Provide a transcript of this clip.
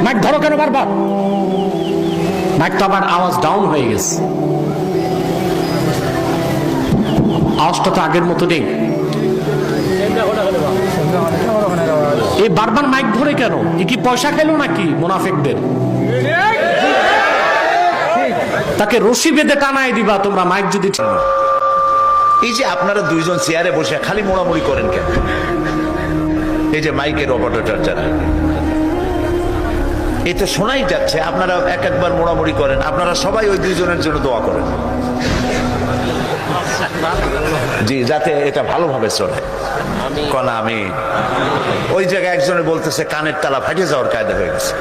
Mic ধরো কেন বারবার? মাইক তো আবার আওয়াজ ডাউন হয়ে গেছে, আওয়াজটা তো আগের মতো নেই। এই বারবার মাইক ধরে কেন? এ কি পয়সা খেলো নাকি মুনাফিকদের? তাকে রশি বেঁধে টানায় দিবা তোমরা মাইক যদি ঠিক না। এই যে আপনারা দুইজন চেয়ারে বসে খালি মোড়ামুড়ি করেন কেন? এই যে মাইকের অপারেটর যারা, এই তো শোনাই যাচ্ছে আপনারা এক একবার মোড়ামুড়ি করেন। আপনারা সবাই ওই দুইজনের জন্য দোয়া করেন, জি, যাতে এটা ভালোভাবে চলে। কনা আমি ওই জায়গায় একজনে বলতেছে কানের তালা ফাটে যাওয়ার কায়দা হয়ে গেছে।